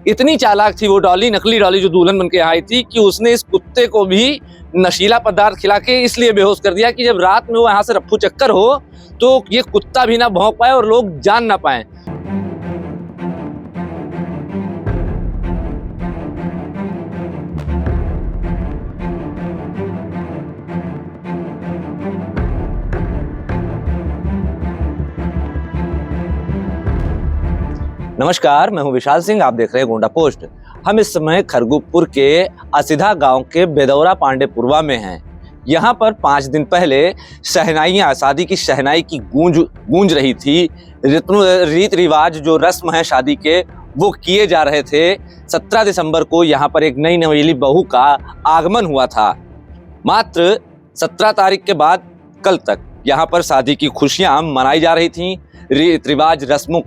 इतनी चालाक थी वो डॉली, नकली डॉली जो दुल्हन बन के आई थी, कि उसने इस कुत्ते को भी नशीला पदार्थ खिला के इसलिए बेहोश कर दिया कि जब रात में वो यहाँ से रफ्फू चक्कर हो तो ये कुत्ता भी ना भौंक पाए और लोग जान ना पाए। नमस्कार, मैं हूं विशाल सिंह, आप देख रहे हैं गोंडा पोस्ट। हम इस समय खरगुपुर के असिधा गांव के बेदौरा पांडेपुरवा में हैं। यहाँ पर 5 दिन पहले शहनाइयाँ, शादी की शहनाई की गूंज रही थी। रीत रिवाज जो रस्म है शादी के, वो किए जा रहे थे। 17 दिसंबर को यहाँ पर एक नई नवेली बहू का आगमन हुआ था। मात्र 17 तारीख के बाद कल तक यहाँ पर शादी की खुशियाँ मनाई जा रही थी, रीत रिवाज रस्मों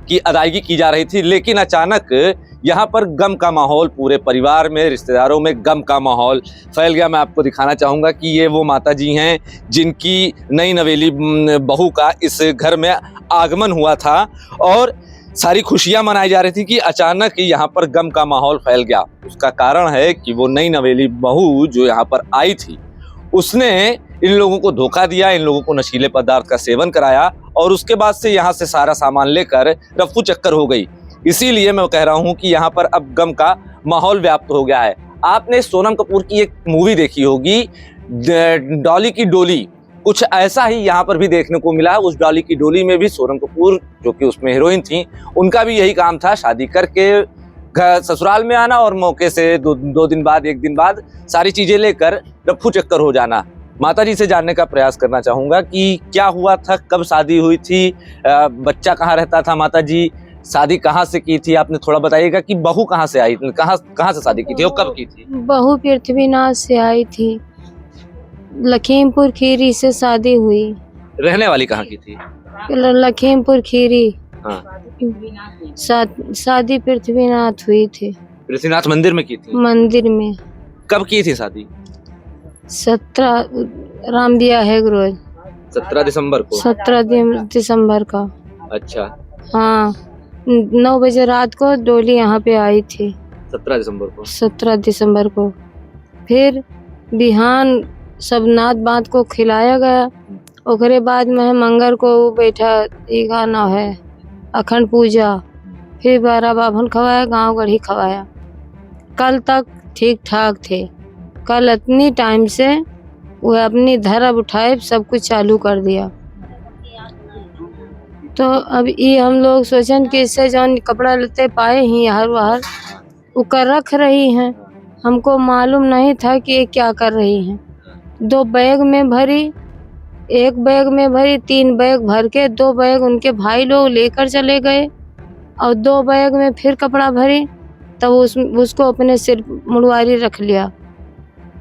की अदायगी की जा रही थी। लेकिन अचानक यहाँ पर गम का माहौल, पूरे परिवार में, रिश्तेदारों में गम का माहौल फैल गया। मैं आपको दिखाना चाहूँगा कि ये वो माता जी हैं जिनकी नई नवेली बहू का इस घर में आगमन हुआ था और सारी खुशियाँ मनाई जा रही थी कि अचानक यहाँ पर गम का माहौल फैल गया। उसका कारण है कि वो नई नवेली बहू जो यहाँ पर आई थी, उसने इन लोगों को धोखा दिया, इन लोगों को नशीले पदार्थ का सेवन कराया और उसके बाद से यहाँ से सारा सामान लेकर रफ्फू चक्कर हो गई। इसीलिए मैं कह रहा हूँ कि यहाँ पर अब गम का माहौल व्याप्त हो गया है। आपने सोनम कपूर की एक मूवी देखी होगी, डॉली की डोली, कुछ ऐसा ही यहाँ पर भी देखने को मिला। उस डॉली की डोली में भी सोनम कपूर, जो कि उसमें हीरोइन थी, उनका भी यही काम था, शादी करके घर ससुराल में आना और मौके से दो दिन बाद, 1 दिन बाद सारी चीजें लेकर रफ्फू चक्कर हो जाना। माता जी से जानने का प्रयास करना चाहूंगा कि क्या हुआ था, कब शादी हुई थी, बच्चा कहाँ रहता था, माता जी शादी कहाँ से की थी, आपने थोड़ा बताइएगा कि बहू कहाँ से आई, कहाँ से शादी की थी और कब की थी? बहू पृथ्वीनाथ से आई थी, लखीमपुर खीरी से शादी हुई। रहने वाली कहाँ की थी? लखीमपुर खीरी। हाँ। शादी पृथ्वीनाथ हुई थी। पृथ्वीनाथ मंदिर में की थी? मंदिर में। कब की थी शादी? 17 राम दिया है रोज 17 दिसंबर को। 17 दिसंबर का। अच्छा। हाँ, 9 बजे रात को डोली यहाँ पे आई थी। 17 दिसंबर को। 17 दिसंबर को। फिर बिहान सब नात बात को खिलाया गया। ओकरे बाद में मंगर को बैठा ये गाना है अखंड पूजा। फिर 12 बाभन खवाया, गांव गढ़ी खवाया। कल तक ठीक ठाक थे। कल इतनी टाइम से वो अपनी धरब उठाए सब कुछ चालू कर दिया। तो अब ये हम लोग सोचन कि इससे जौन कपड़ा लेते पाए ही हर बार वो कर रख रही हैं। हमको मालूम नहीं था कि ये क्या कर रही हैं। 2 बैग में भरी, 1 बैग में भरी, 3 बैग भर के 2 बैग उनके भाई लोग लेकर चले गए और 2 बैग में फिर कपड़ा भरी, तब उसको अपने सिर मुड़वारी रख लिया।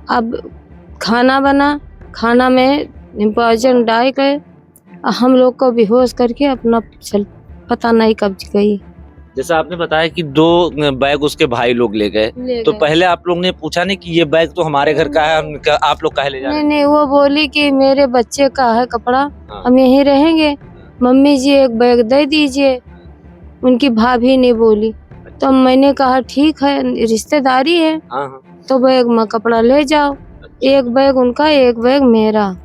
अब खाना बना, खाना में पॉइजन डाल गए, हम लोग को बेहोश करके अपना पता नहीं कब गई। जैसा आपने बताया कि 2 बैग उसके भाई लोग ले गए, तो पहले आप लोग ने पूछा नहीं कि ये बैग तो हमारे घर का है, आप लोग काहे ले जा रहे हैं? नहीं, वो बोली कि मेरे बच्चे का है कपड़ा। हाँ। हम यहीं रहेंगे, मम्मी जी 1 बैग दे दीजिए। उनकी भाभी ने बोली। तो मैंने कहा ठीक है, रिश्तेदारी है। हाँ। तो बैग में कपड़ा ले जाओ। 1 बैग उनका, 1 बैग मेरा।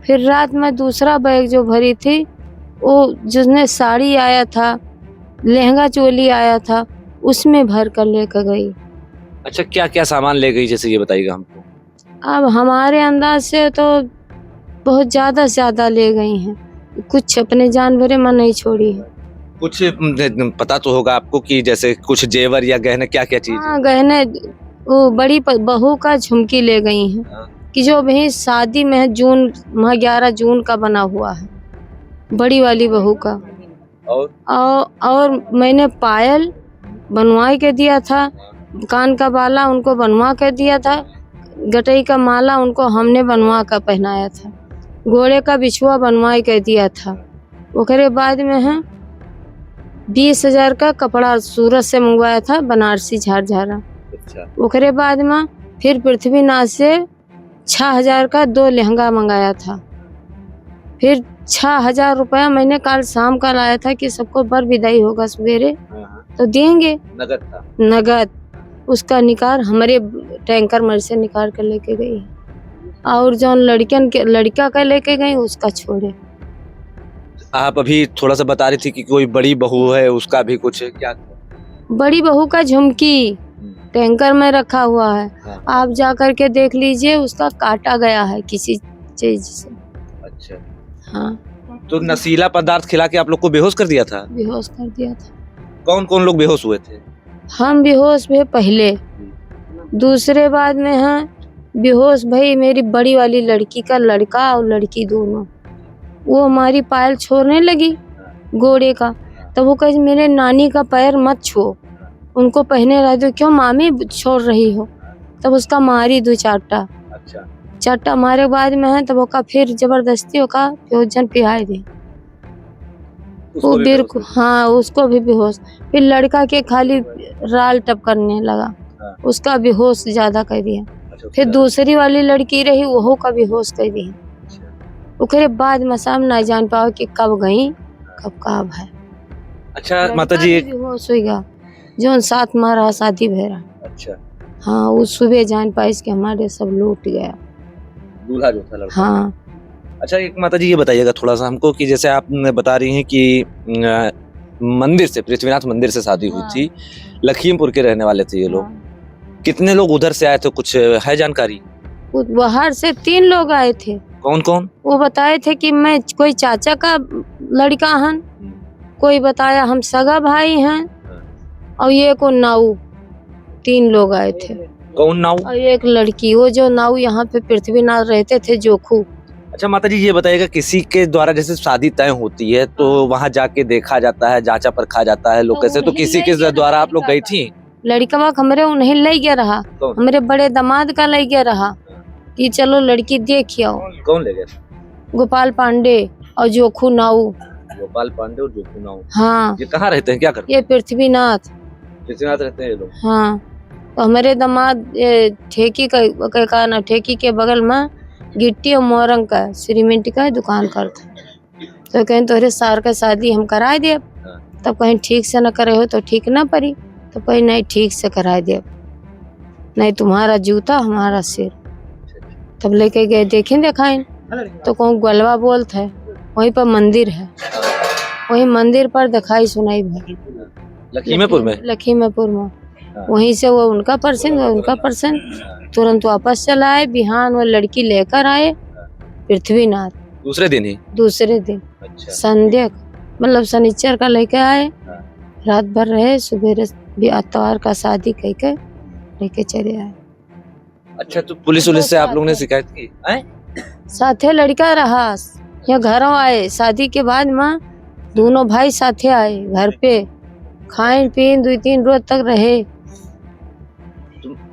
फिर रात में दूसरा बैग जो भरी थी, वो जिसमें साड़ी आया था, लहंगा चोली आया था, उसमें भर कर लेकर गई। अच्छा, क्या क्या सामान ले गई, जैसे ये बताइएगा हमको। अब हमारे अंदाज से तो बहुत ज्यादा ले गई हैं। कुछ अपने जान भरे में नहीं छोड़ी है। कुछ पता तो होगा आपको कि जैसे कुछ जेवर या गहने, क्या क्या चीज? हाँ, गहने वो बड़ी बहू का झुमकी ले गई हैं। हाँ। कि जो भी शादी में 11 जून का बना हुआ है, बड़ी वाली बहू का। और मैंने पायल बनवा के दिया था, कान का बाला उनको बनवा के दिया था, गटई का माला उनको हमने बनवा कर पहनाया था, घोड़े का बिछुआ बनवा के दिया था। ओकरे बाद में है 20,000 का कपड़ा सूरत से मंगवाया था, बनारसी झारझारा। अच्छा। ओकरे बाद में फिर पृथ्वीनाथ से 6,000 का 2 लहंगा मंगाया था। फिर 6,000 रुपया मैंने कल शाम का लाया था कि सबको बर विदाई होगा सवेरे, तो देंगे नगद था। नगद। उसका निकाल हमारे टैंकर मर से निकाल कर लेके गई, और जो लड़का का लेके गई उसका छोड़े। आप अभी थोड़ा सा बता रही थी कि कोई बड़ी बहू है, उसका भी कुछ क्या? बड़ी बहू का झुमकी टैंकर में रखा हुआ है। हाँ। आप जा करके देख लीजिए, उसका काटा गया है किसी चीज से। अच्छा। हाँ, तो नशीला पदार्थ खिला के आप लोग को बेहोश कर दिया था? बेहोश कर दिया था। कौन कौन लोग बेहोश हुए थे? हम बेहोश हुए पहले, दूसरे बाद में है बेहोश भाई मेरी बड़ी वाली लड़की का लड़का और लड़की दोनों। वो हमारी पायल छोड़ने लगी घोड़े का, तब वो कहे मेरे नानी का पैर मत छो, उनको पहने रह दो। क्यों मामी छोड़ रही हो? तब उसका मारी 2 चाटा। अच्छा। चाटा मारे बाद में है तब वो का फिर जबरदस्ती का भोजन पिहाई दे। वो बीर को, हाँ उसको भी बेहोश। फिर लड़का के खाली राल टप करने लगा, उसका बेहोश ज्यादा कर दिया। फिर दूसरी वाली लड़की रही, वो का बेहोश कर दिया। उसके बाद में शाम ना जान पाओ कि कब गई कब है। अच्छा माता जी, एक बेहोश होगा जो साथ मारा शादी भेरा। अच्छा। हाँ, वो सुबह जान पाई कि हमारे सब लूट गया। दूल्हा जो था लड़का। हाँ। अच्छा एक माता जी ये बताइएगा थोड़ा सा हमको कि जैसे आप बता रही हैं कि मंदिर से, पृथ्वीनाथ मंदिर से शादी हुई थी, लखीमपुर के रहने वाले थे ये लोग। कितने लोग उधर से आए थे, कुछ है जानकारी? बाहर से 3 लोग आए थे। कौन कौन? वो बताए थे कि मैं कोई चाचा का लड़का हन, कोई बताया हम सगा भाई हैं, और ये को नाऊ। 3 लोग आए थे। कौन नाऊ? और एक लड़की, वो जो नाऊ यहाँ पे पृथ्वीनाथ रहते थे जोखू। अच्छा माता जी ये बताइएगा, किसी के द्वारा जैसे शादी तय होती है तो वहाँ जाके देखा जाता है, जांचा परखा जाता है लोग कैसे, तो किसी के द्वारा आप लोग गई थी? लड़का हमारे उन्हें ले गया रहा, हमारे बड़े दामाद का ले गया रहा कि चलो लड़की देख आओ। कौन ले गए? गोपाल पांडे और जोखू नाऊ। गोपाल पांडे और जोखू नाऊ। हाँ। ये कहाँ रहते हैं, क्या करते हैं? ये पृथ्वीनाथ रहते हैं ये लोग। हाँ, तो हमारे दामाद ठेकी का ना, ठेकी के बगल में गिट्टी और मोरंग का सीमेंट का दुकान करता। तो कहें तोहरे सार का शादी हम कराए दे। तब कहीं ठीक से न करे हो तो ठीक ना पड़ी, तो कहीं नहीं ठीक से कराए दे, नहीं तुम्हारा जूता हमारा सिर। तब लेके गए, देखें दिखाएं तो कौन गलवा बोलता है, वहीं पर मंदिर है, वहीं मंदिर पर दिखाई सुनाई भाई लखीमपुर में। वहीं से वो उनका पर्सन तुरंत वापस चला आए। बिहान वो लड़की लेकर आए पृथ्वीनाथ दूसरे दिन ही। अच्छा। संध्या मतलब शनिचर का लेके आए, रात भर रहे, सुबह भी इतवार का शादी कह के लेके चले आए। अच्छा, तो पुलिस से आप लोग ने शिकायत की? साथे लड़का रहा, या घरों आए शादी के बाद में दोनों भाई साथे आए घर पे, खाए पीन 2-3 रोज तक रहे।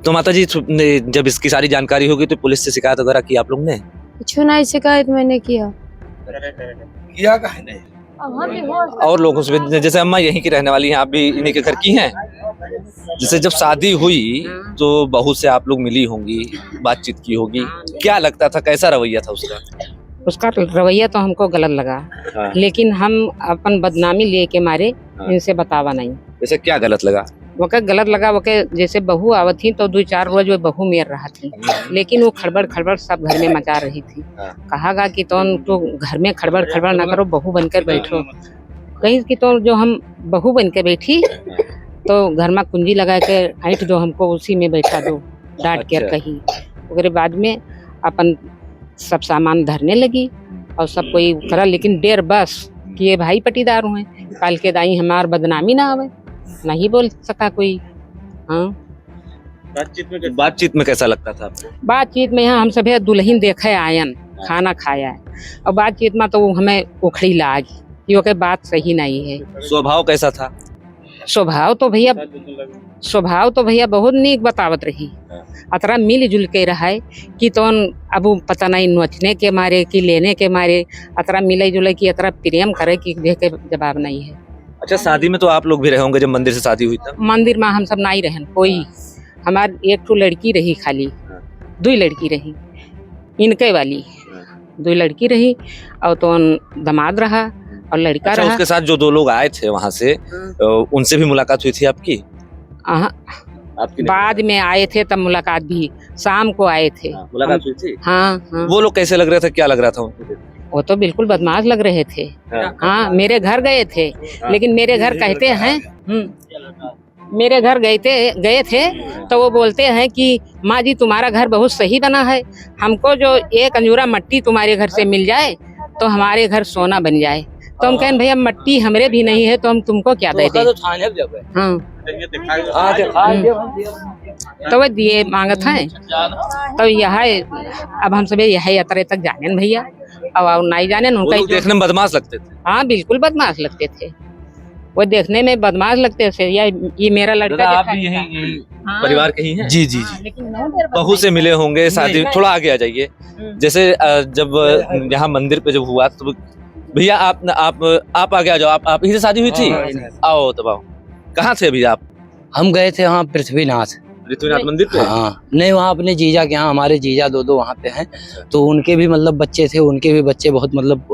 तो माता जी जब इसकी सारी जानकारी होगी तो पुलिस से शिकायत वगैरह की आप लोग ने? कुछ नहीं शिकायत मैंने किया कहा नहीं। और लोगों से, जैसे अम्मा यहीं की रहने वाली हैं, आप भी इन्हीं के घर की हैं। जैसे जब शादी हुई तो बहू से आप लोग मिली होंगी, बातचीत की होगी, क्या लगता था, कैसा रवैया था उसका? उसका रवैया तो हमको गलत लगा। हाँ। लेकिन हम अपन बदनामी ले के मारे। हाँ। इनसे बतावा नहीं। जैसे क्या गलत लगा? वो गलत लगा, वो जैसे बहू आवत थी तो 2-4 रोज वो बहू मेर रहा थी, लेकिन वो खड़बड़ सब घर में मचा रही थी। हाँ। कहा कि तो घर में खड़बड़ ना करो, बहू बनकर बैठो। कहीं की तो जो हम बहू बनकर बैठी तो घर में कुंजी लगा के ऐठ जो हमको उसी में बैठा दो, डांट कर कही। उसके बाद में अपन सब सामान धरने लगी और सब कोई करा, लेकिन देर बस कि ये भाई पटीदार हुए, काल के दाई हमार बदनामी ना आवे, नहीं बोल सका कोई। हाँ, बातचीत में कैसा लगता था आपको? बातचीत में यहाँ हम सभी दुल्हन देखे आयन, खाना खाया है, और बातचीत में तो हमें उखड़ी लाग, ये बात सही नहीं है। स्वभाव कैसा था? स्वभाव तो भैया बहुत नीक बतावत रही, अतरा मिलजुल के रहा है कि तो अब पता नहीं नोचने के मारे कि लेने के मारे, अतरा मिले जुले कि अतरा प्रेम करे कि देख के जवाब नहीं है। अच्छा, शादी में तो आप लोग भी रहे होंगे जब मंदिर से शादी हुई तब? मंदिर में हम सब नहीं रहन, कोई हमार एक तो लड़की रही, खाली 2 लड़की रही, इनके वाली 2 लड़की रही, और तो दामाद रहा, और लड़का अच्छा, रहा। उसके साथ जो 2 लोग आए थे वहां से उनसे भी मुलाकात हुई थी आपकी? हाँ, आपकी नहीं? बाद में आए थे तब मुलाकात भी, शाम को आए थे। मुलाकात हुई थी? हाँ हाँ, वो लोग कैसे लग रहे थे, क्या लग रहा था उनको? वो तो बिल्कुल बदमाश लग रहे थे। हाँ। हाँ, मेरे घर गए थे, लेकिन मेरे घर कहते हैं मेरे घर गए थे तो वो बोलते हैं कि माँ जी तुम्हारा घर बहुत सही बना है, हमको जो 1 अंजूरा मट्टी तुम्हारे घर से मिल जाए तो हमारे घर सोना बन जाए। तो हम कहें भैया मट्टी हमरे भी नहीं है तो हम तुमको क्या दे दें। हाँ, तो वो दिए मांगत हैं। तो यह अब हम सब यह यात्रा तक जाने न भैया, अब नहीं जाने न वो उनका लोग देखने में बदमाश लगते थे। हाँ बिल्कुल बदमाश लगते थे, वो देखने में बदमाश लगते थे। ये मेरा लड़का दादा, आप देखा भी था। यही हाँ। परिवार के ही हैं? जी जी हाँ, जी। लेकिन नहीं देर बाद बहू से मिले होंगे शादी, थोड़ा आगे आ जाइए। जैसे जब यहाँ मंदिर पे जब हुआ तो भैया आप आगे आ जाओ। आप ही से शादी हुई थी? आओ तब आओ। कहाँ थे अभी आप? हम गए थे वहाँ पृथ्वीनाथ। ऋतुनाथ मंदिर पे? हाँ, नहीं वहाँ अपने जीजा के यहाँ, हमारे जीजा 2 वहाँ पे हैं, तो उनके भी मतलब बच्चे थे, उनके भी बच्चे बहुत मतलब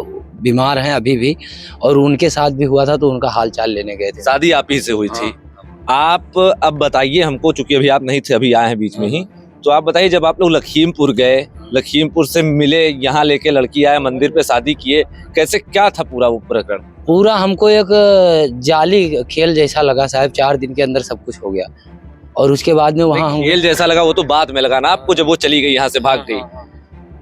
बीमार हैं अभी भी, और उनके साथ भी हुआ था तो उनका हाल चाल लेने गए थे। शादी आप ही से हुई थी। आप अब बताइए हमको, चूंकि अभी आप नहीं थे, अभी आए हैं बीच में ही, तो आप बताइए जब आप लोग लखीमपुर गए, लखीमपुर से मिले, यहाँ लेके लड़की आए, मंदिर पे शादी किए, कैसे क्या था पूरा वो प्रकरण? पूरा हमको एक जाली खेल जैसा लगा साहब, 4 दिन के अंदर सब कुछ हो गया, और उसके बाद में वहाँ हम खेल जैसा लगा वो तो बाद में लगा ना आपको, जब वो चली गई यहाँ से भाग गई।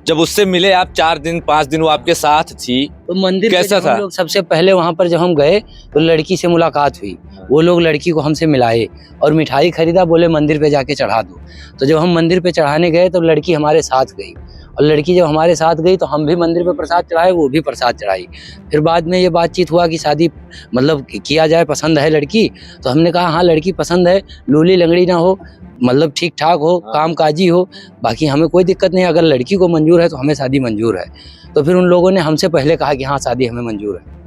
जब उससे मिले आप 4 दिन 5 दिन वो आपके साथ थी, तो मंदिर पे कैसा जब था? हम लोग सबसे पहले वहाँ पर जब हम गए तो लड़की से मुलाकात हुई, वो लोग लड़की को हमसे मिलाए और मिठाई खरीदा, बोले मंदिर पे जाके चढ़ा दो। तो जब हम मंदिर पे चढ़ाने गए तो लड़की हमारे साथ गई, और लड़की जब हमारे साथ गई तो हम भी मंदिर पे प्रसाद चढ़ाए, वो भी प्रसाद चढ़ाई। फिर बाद में ये बातचीत हुआ कि शादी मतलब किया जाए, पसंद है लड़की? तो हमने कहा हाँ लड़की पसंद है, लूली लंगड़ी ना हो, मतलब ठीक ठाक हो, काम काजी हो, बाकी हमें कोई दिक्कत नहीं, अगर लड़की को मंजूर है तो हमें शादी मंजूर है। तो फिर उन लोगों ने हमसे पहले कहा कि हाँ शादी हमें मंजूर है।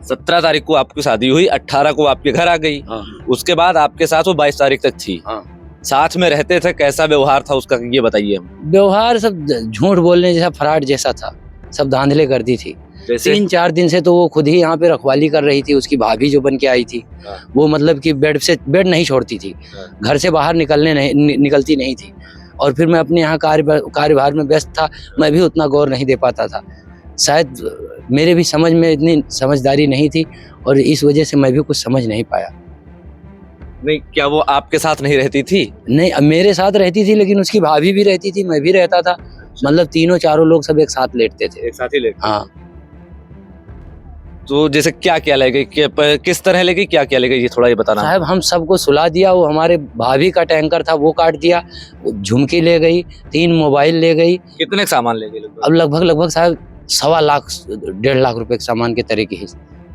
17 तारीख को आपकी शादी हुई, 18 को आपके घर आ गई। हाँ। उसके बाद आपके साथ वो 22 तारीख तक थी। हाँ। साथ में रहते थे, कैसा व्यवहार था उसका ये बताइए हम। व्यवहार सब झूठ बोलने जैसा, फ्रॉड जैसा था, सब धांधले करती थी। जैसे 3-4 दिन से तो वो खुद ही यहाँ पे रखवाली कर रही थी, उसकी भाभी जो बन के आई थी, वो मतलब कि बेड नहीं छोड़ती थी, घर से बाहर निकलती नहीं थी। और फिर मैं अपने यहाँ कार्यभार में व्यस्त था, मैं भी उतना गौर नहीं दे पाता था, शायद मेरे भी समझ में इतनी समझदारी नहीं थी, और इस वजह से मैं भी कुछ समझ नहीं पाया। नहीं, क्या वो आपके साथ नहीं रहती थी? नहीं, मेरे साथ रहती थी, लेकिन उसकी भाभी भी रहती थी, मैं भी रहता था, मतलब 3-4 लोग सब एक साथ लेटते थे। एक साथ ही लेते? हाँ। तो जैसे क्या क्या ले गई, किस तरह ले गई, क्या क्या ले गई, ये थोड़ा ये बताना। साहब हम सबको सुला दिया, वो हमारे भाभी का टैंकर था वो काट दिया, झुमकी ले गई, 3 मोबाइल ले गई। कितने सामान ले गई लगभग? अब लगभग साहब 1.25 लाख 1.5 लाख रुपए के सामान के तरह की।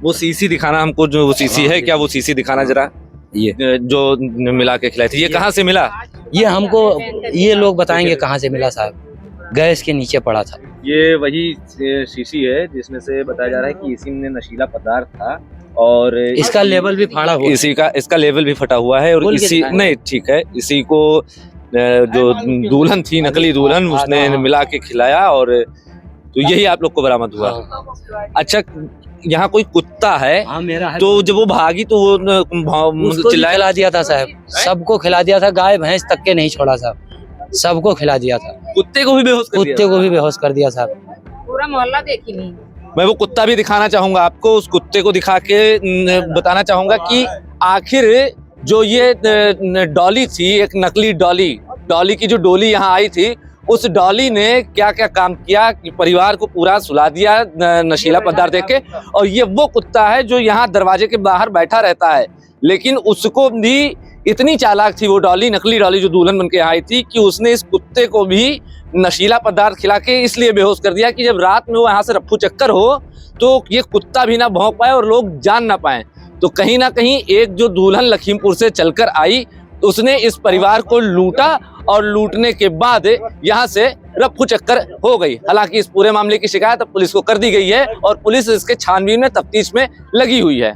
वो सीसी दिखाना हमको, जो वो सीसी है, क्या वो सीसी दिखाना जरा, ये जो मिला के खिलाई थी, ये कहाँ से मिला? ये हमको ये लोग बताएंगे कहाँ से मिला साहब, गैस के नीचे पड़ा था। ये वही शीशी है जिसमें से बताया जा रहा है कि इसी में नशीला पदार्थ था, और इसका लेवल भी फाड़ा हुआ है। इसका लेवल भी फटा हुआ है, और खोल के इसी दिखाएंगे। नहीं ठीक है, इसी को जो दुल्हन थी, नकली दुल्हन, उसने मिला के खिलाया, और तो यही आप लोग को बरामद हुआ। अच्छा, यहाँ कोई कुत्ता है? हाँ मेरा है। तो जब वो भागी तो वो उसको भी चिल्लाया? खिला दिया था साहब, सबको खिला दिया था, गाय भैंस तक के नहीं छोड़ा साहब, सबको खिला दिया था। कुत्ते को भी बेहोश कर दिया? कुत्ते को भी बेहोश कर दिया साहब। पूरा मोहल्ला देखी नहीं। मैं वो कुत्ता भी दिखाना चाहूंगा आपको, उस कुत्ते को दिखा के बताना चाहूंगा कि आखिर जो ये डॉली थी, एक नकली डॉली की जो डोली यहाँ आई थी, उस डॉली ने क्या क्या काम किया कि परिवार को पूरा सुला दिया नशीला पदार्थ देके। और ये वो कुत्ता है जो यहाँ दरवाजे के बाहर बैठा रहता है, लेकिन उसको भी इतनी चालाक थी वो डॉली, नकली डॉली जो दुल्हन बन के आई थी, कि उसने इस कुत्ते को भी नशीला पदार्थ खिला के इसलिए बेहोश कर दिया कि जब रात में वो यहाँ से रफ्फू चक्कर हो तो ये कुत्ता भी ना भौंक पाए और लोग जान ना पाए। तो कहीं ना कहीं एक जो दुल्हन लखीमपुर से चलकर आई, उसने इस परिवार को लूटा, और लूटने के बाद यहाँ से रफ्फू चक्कर हो गई। हालांकि इस पूरे मामले की शिकायत अब पुलिस को कर दी गई है, और पुलिस इसके छानबीन में, तफ्तीश में लगी हुई है।